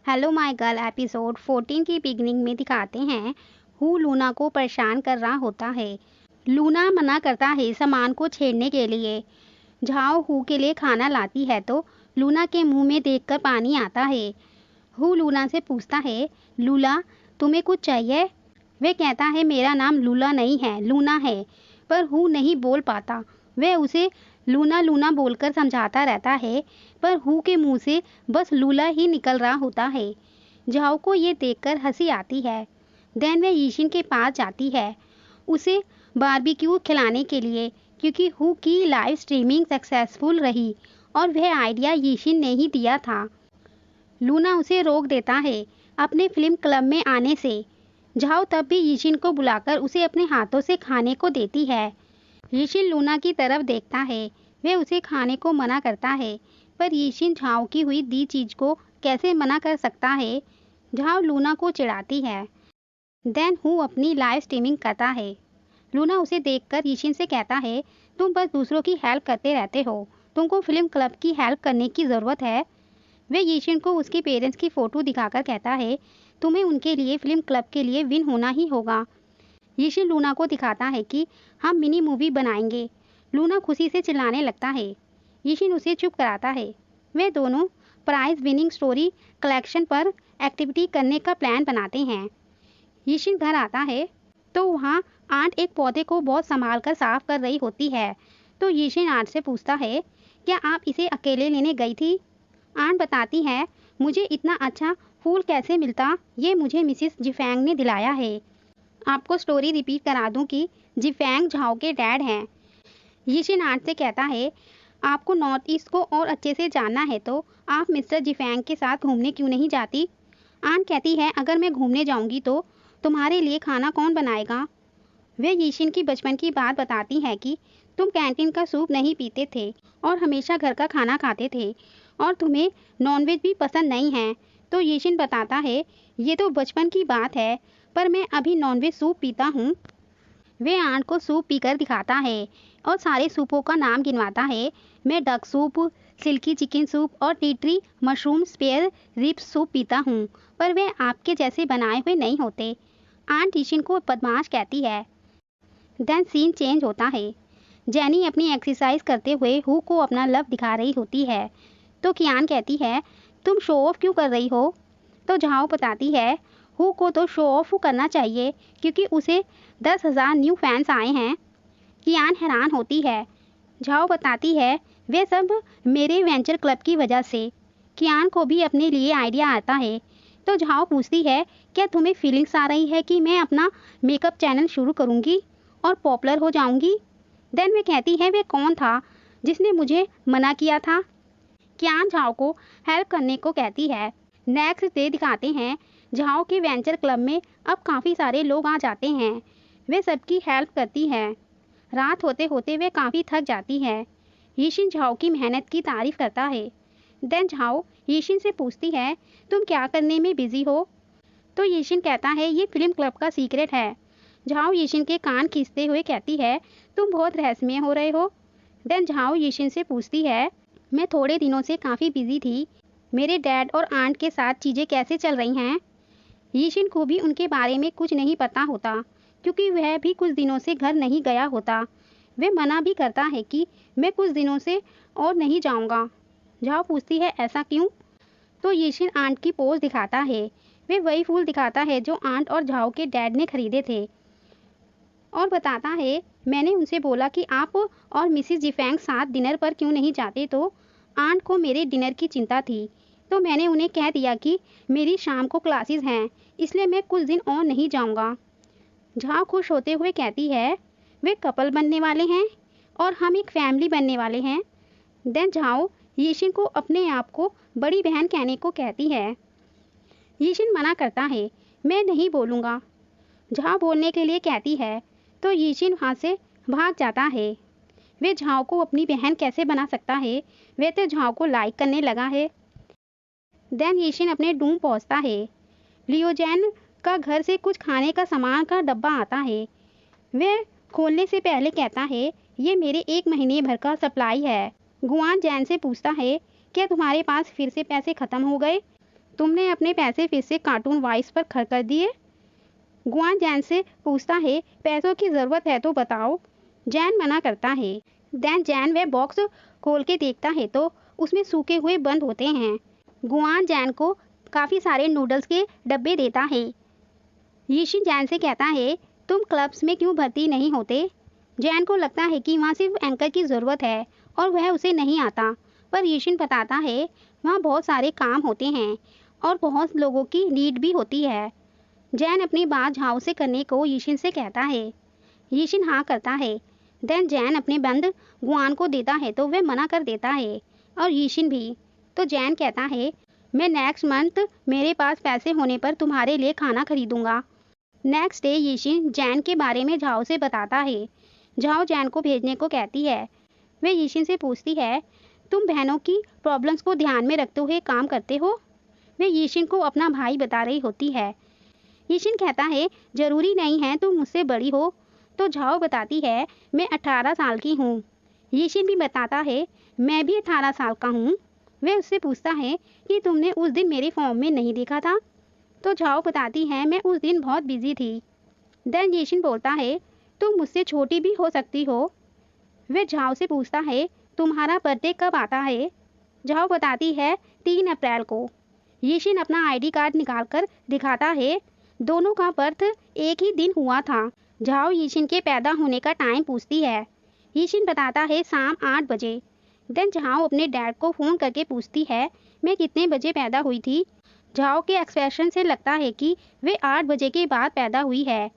Hello my girl episode 14 की beginning में दिखाते हैं हु लूना को परेशान कर रहा होता है। लूना मना करता है सामान को छेड़ने के लिए। झाओ हु के लिए खाना लाती है तो लूना के मुंह में देखकर पानी आता है। हु लूना से पूछता है, लूला तुम्हें कुछ चाहिए? वे कहता है मेरा नाम लूला नहीं है, लूना है। पर हु नहीं बोल पाता। वह उसे लूना लूना बोलकर समझाता रहता है, पर हु के मुंह से बस लूला ही निकल रहा होता है। झाओ को ये देखकर हंसी आती है। देन वह यीशिन के पास जाती है उसे बारबेक्यू खिलाने के लिए, क्योंकि हु की लाइव स्ट्रीमिंग सक्सेसफुल रही और वह आइडिया यीशिन ने ही दिया था। लूना उसे रोक देता है अपने फिल्म क्लब में आने से। झाओ तब भी यीशिन को बुलाकर उसे अपने हाथों से खाने को देती है। यीशिन लूना की तरफ देखता है। वह उसे खाने को मना करता है, पर यीशिन झाओ की हुई दी चीज को कैसे मना कर सकता है। झाओ लूना को चिढ़ाती है। देन हु अपनी लाइव स्ट्रीमिंग करता है। लूना उसे देखकर यीशिन से कहता है, तुम बस दूसरों की हेल्प करते रहते हो, तुमको फिल्म क्लब की हेल्प करने की ज़रूरत है। वह यीशिन को उसके पेरेंट्स की फ़ोटो दिखाकर कहता है, तुम्हें उनके लिए फिल्म क्लब के लिए विन होना ही होगा। यीशिन लूना को दिखाता है कि हम मिनी मूवी बनाएंगे। लूना खुशी से चिल्लाने लगता है। यीशिन उसे चुप कराता है। वे दोनों प्राइज विनिंग स्टोरी कलेक्शन पर एक्टिविटी करने का प्लान बनाते हैं। यीशिन घर आता है तो वहाँ आंट एक पौधे को बहुत संभाल कर साफ कर रही होती है। तो यीशिन आंट से पूछता है, क्या आप इसे अकेले लेने गई थी? आंट बताती है, मुझे इतना अच्छा फूल कैसे मिलता, ये मुझे मिसिस जिफेंग ने दिलाया है। आपको स्टोरी रिपीट करा दूं कि जिफेंग झाओ के डैड हैं। यीशिन आंट से कहता है, आपको नॉर्थ ईस्ट को और अच्छे से जानना है तो आप मिस्टर जिफेंग के साथ घूमने क्यों नहीं जाती? आंट कहती है, अगर मैं घूमने जाऊंगी तो तुम्हारे लिए खाना कौन बनाएगा? वे यीशिन की बचपन की बात बताती है कि तुम कैंटीन का सूप नहीं पीते थे और हमेशा घर का खाना खाते थे और तुम्हें नॉनवेज भी पसंद नहीं है। तो यीशिन बताता है, ये तो बचपन की बात है, पर मैं अभी नॉनवेज सूप पीता हूँ। वे आंट को सूप पीकर दिखाता है और सारे सूपों का नाम गिनवाता है। मैं duck soup, silky chicken soup और tea tree mushroom spare rib soup पीता हूँ, पर वे आपके जैसे बनाए हुए नहीं होते। आंट यीशिन को बदमाश कहती है। देन सीन चेंज होता है। जेनी अपनी एक्सरसाइज करते हुए हु को अपना लव दिखा रही होती है। तो कियान कहती है, तुम शो ऑफ क्यों कर रही हो? तो झाओ बताती है, हु को तो शो ऑफ करना चाहिए क्योंकि उसे 10,000 न्यू फैंस आए हैं। कियान हैरान होती है। झाओ बताती है, वे सब मेरे वेंचर क्लब की वजह से। कियान को भी अपने लिए आइडिया आता है। तो झाओ पूछती है, क्या तुम्हें फीलिंग्स आ रही है कि मैं अपना मेकअप चैनल शुरू करूँगी और पॉपुलर हो जाऊँगी? देन वे कहती है, वे कौन था जिसने मुझे मना किया था? कियान झाओ को हेल्प करने को कहती है। नेक्स्ट डे दिखाते हैं झाओ के वेंचर क्लब में अब काफ़ी सारे लोग आ जाते हैं। वे सबकी हेल्प करती है। रात होते होते वे काफ़ी थक जाती है। यीशिन झाओ की मेहनत की तारीफ करता है। देन झाओ यीशिन से पूछती है, तुम क्या करने में बिजी हो? तो यीशिन कहता है, ये फिल्म क्लब का सीक्रेट है। झाओ यीशिन के कान खींचते हुए कहती है, तुम बहुत रहस्यमय हो रहे हो। देन झाओ यीशिन से पूछती है, मैं थोड़े दिनों से काफ़ी बिजी थी, मेरे डैड और आंट के साथ चीज़ें कैसे चल रही हैं? यीशिन को भी उनके बारे में कुछ नहीं पता होता, क्योंकि वह भी कुछ दिनों से घर नहीं गया होता। वह मना भी करता है कि मैं कुछ दिनों से और नहीं जाऊंगा। झाओ पूछती है, ऐसा क्यों? तो यीशिन आंट की पोज दिखाता है। वे वही फूल दिखाता है जो आंट और झाओ के डैड ने खरीदे थे और बताता है, मैंने उनसे बोला कि आप और मिसिस जिफेंग साथ डिनर पर क्यों नहीं जाते, तो आंट को मेरे डिनर की चिंता थी। तो मैंने उन्हें कह दिया कि मेरी शाम को क्लासेस हैं, इसलिए मैं कुछ दिन और नहीं जाऊंगा। झाओ खुश होते हुए कहती है, वे कपल बनने वाले हैं और हम एक फैमिली बनने वाले हैं। देन झाओ यीशिन को अपने आप को बड़ी बहन कहने को कहती है। यीशिन मना करता है, मैं नहीं बोलूँगा। झाओ बोलने के लिए कहती है तो यीशिन वहाँ से भाग जाता है। वे झाओ को अपनी बहन कैसे बना सकता है, वे तो झाओ को लाइक करने लगा है। देन यीशिन अपने रूम पहुँचता है। लियोजैन का घर से कुछ खाने का सामान का डब्बा आता है। वह खोलने से पहले कहता है, ये मेरे 1 महीने भर का सप्लाई है। गुआन जैन से पूछता है, क्या तुम्हारे पास फिर से पैसे ख़त्म हो गए? तुमने अपने पैसे फिर से कार्टून वॉइस पर खर्च कर दिए? गुआन जैन से पूछता है, पैसों की ज़रूरत है तो बताओ। जैन मना करता है। देन जैन वह बॉक्स खोल के देखता है तो उसमें सूखे हुए बंद होते हैं। गुआन जैन को काफ़ी सारे नूडल्स के डब्बे देता है। यीशिन जैन से कहता है, तुम क्लब्स में क्यों भर्ती नहीं होते? जैन को लगता है कि वहाँ सिर्फ एंकर की ज़रूरत है और वह उसे नहीं आता, पर यीशिन बताता है वहाँ बहुत सारे काम होते हैं और बहुत लोगों की नीड भी होती है। जैन अपनी बात झाओ से करने को यीशिन से कहता है। यीशिन हाँ करता है। देन जैन अपने बंद गुआन को देता है तो वह मना कर देता है और यीशिन भी। तो जैन कहता है, मैं नेक्स्ट मंथ मेरे पास पैसे होने पर तुम्हारे लिए खाना खरीदूंगा। नेक्स्ट डे यीशिन जैन के बारे में झाओ से बताता है। झाओ जैन को भेजने को कहती है। वह यीशिन से पूछती है, तुम बहनों की प्रॉब्लम्स को ध्यान में रखते हुए काम करते हो? वह यीशिन को अपना भाई बता रही होती है। यीशिन कहता है, जरूरी नहीं है तुम मुझसे बड़ी हो। तो झाओ बताती है, मैं 18 साल की हूँ। यीशिन भी बताता है, मैं भी 18 साल का हूँ। वह उससे पूछता है कि तुमने उस दिन मेरे फॉर्म में नहीं देखा था? तो झाओ बताती है, मैं उस दिन बहुत बिजी थी। देन यीशिन बोलता है, तुम मुझसे छोटी भी हो सकती हो। वह झाओ से पूछता है, तुम्हारा बर्थडे कब आता है? झाओ बताती है, 3 अप्रैल को। यीशिन अपना आईडी कार्ड निकालकर दिखाता है। दोनों का बर्थ एक ही दिन हुआ था। झाओ यीशिन के पैदा होने का टाइम पूछती है। यीशिन बताता है, शाम 8 बजे। देन झाओ अपने डैड को फ़ोन करके पूछती है, मैं कितने बजे पैदा हुई थी? झाओ के एक्सप्रेशन से लगता है कि वे 8 बजे के बाद पैदा हुई है।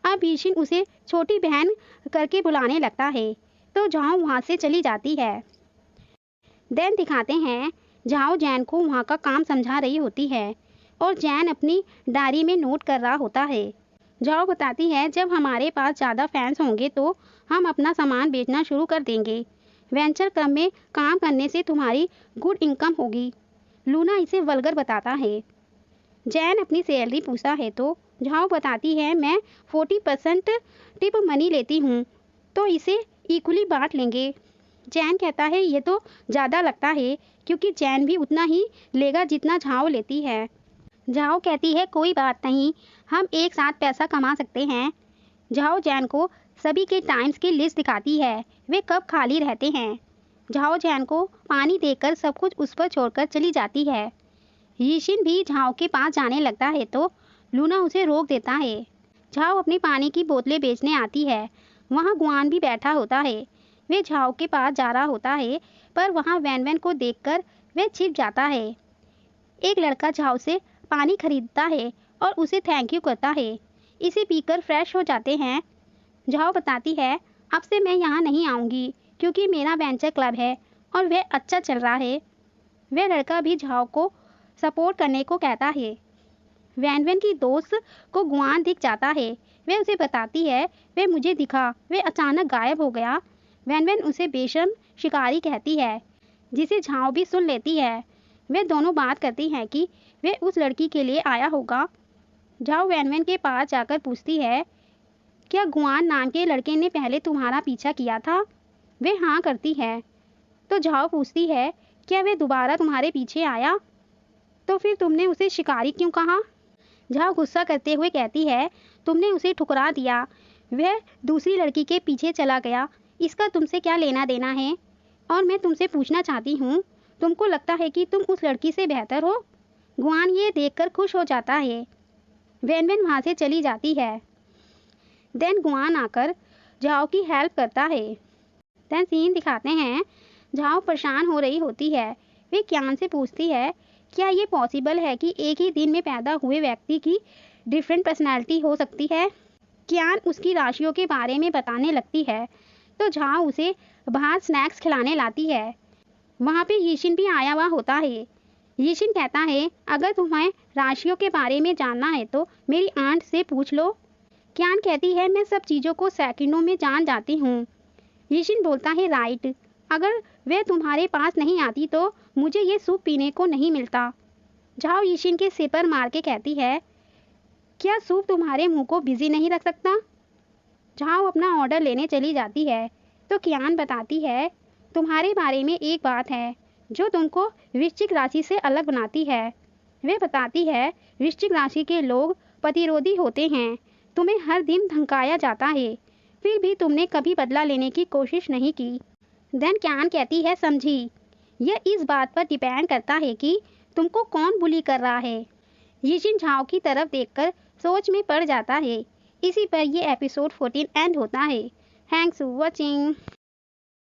अब यीशिन उसे छोटी बहन करके बुलाने लगता है तो झाओ वहाँ से चली जाती है। देन दिखाते हैं झाओ जैन को वहाँ का काम समझा रही होती है और जैन अपनी डायरी में नोट कर रहा होता है। झाओ बताती है, जब हमारे पास ज़्यादा फैंस होंगे तो हम अपना सामान बेचना शुरू कर देंगे। वेंचर क्लब में काम करने से तुम्हारी गुड इनकम होगी। लूना इसे वल्गर बताता है। जैन अपनी सैलरी पूछता है तो झाओ बताती है, मैं 40% टिप मनी लेती हूँ तो इसे इक्वली बांट लेंगे। जैन कहता है, ये तो ज़्यादा लगता है क्योंकि जैन भी उतना ही लेगा जितना झाओ लेती है। झाओ कहती है, कोई बात नहीं, हम एक साथ पैसा कमा सकते हैं। झाओ जैन को सभी के टाइम्स की लिस्ट दिखाती है, वे कब खाली रहते हैं। झाओ जैन को पानी देकर सब कुछ उस पर छोड़कर चली जाती है। यीशिन भी झाओ के पास जाने लगता है तो लूना उसे रोक देता है। झाओ अपनी पानी की बोतलें बेचने आती है। वहाँ गुआन भी बैठा होता है। वे झाओ के पास जा रहा होता है पर वहाँ वैन वैन को देखकर वह छिप जाता है। एक लड़का झाओ से पानी खरीदता है और उसे थैंक यू करता है। इसे पीकर फ्रेश हो जाते हैं। झाओ बताती है, अब से मैं यहाँ नहीं आऊँगी क्योंकि मेरा वेंचर क्लब है और वह अच्छा चल रहा है। वह लड़का भी झाओ को सपोर्ट करने को कहता है। वैन वैन की दोस्त को गुआन दिख जाता है। वह उसे बताती है, वह मुझे दिखा, वह अचानक गायब हो गया। वैन वैन उसे बेशर्म शिकारी कहती है जिसे झाओ भी सुन लेती है। वे दोनों बात करती हैं कि वे उस लड़की के लिए आया होगा। झाओ वैन वैन के पास जाकर पूछती है, क्या गुआन नाम के लड़के ने पहले तुम्हारा पीछा किया था? वे हाँ करती है। तो झाओ पूछती है, क्या वे दोबारा तुम्हारे पीछे आया? तो फिर तुमने उसे शिकारी क्यों कहा? झाओ गुस्सा करते हुए कहती है, तुमने उसे ठुकरा दिया, वह दूसरी लड़की के पीछे चला गया, इसका तुमसे क्या लेना देना है? और मैं तुमसे पूछना चाहती हूँ, तुमको लगता है कि तुम उस लड़की से बेहतर हो? गुआन ये देखकर खुश हो जाता है। वैन वैन वहाँ से चली जाती है। देन गुआन आकर झाओ की हेल्प करता है। देन सीन दिखाते हैं, झाओ परेशान हो रही होती है। वे क्यान से पूछती है, क्या ये पॉसिबल है कि एक ही दिन में पैदा हुए व्यक्ति की डिफरेंट पर्सनैलिटी हो सकती है? क्यान उसकी राशियों के बारे में बताने लगती है तो झाओ उसे बाहर स्नैक्स खिलाने लाती है। वहाँ पे यीशिन भी आया हुआ होता है। यीशिन कहता है, अगर तुम्हें राशियों के बारे में जानना है तो मेरी आंट से पूछ लो। क्यान कहती है, मैं सब चीज़ों को सेकंडों में जान जाती हूँ। यीशिन बोलता है, राइट, अगर वह तुम्हारे पास नहीं आती तो मुझे ये सूप पीने को नहीं मिलता। झाओ यीशिन के सिर पर मार के कहती है, क्या सूप तुम्हारे मुंह को बिजी नहीं रख सकता? झाओ अपना ऑर्डर लेने चली जाती है तो क्यान बताती है, तुम्हारे बारे में एक बात है जो तुमको वृश्चिक राशि से अलग बनाती है। वे बताती है वृश्चिक राशि के लोग प्रतिरोधी होते हैं, तुम्हें हर दिन धमकाया जाता है, फिर भी तुमने कभी बदला लेने की कोशिश नहीं की। देन क्यान कहती है समझी, यह इस बात पर डिपेंड करता है कि तुमको कौन बुली कर रहा है। यिजिन झाओ की तरफ देखकर सोच में पड़ जाता है। इसी पर ये एपिसोड 14 एंड होता है। Thanks for watching.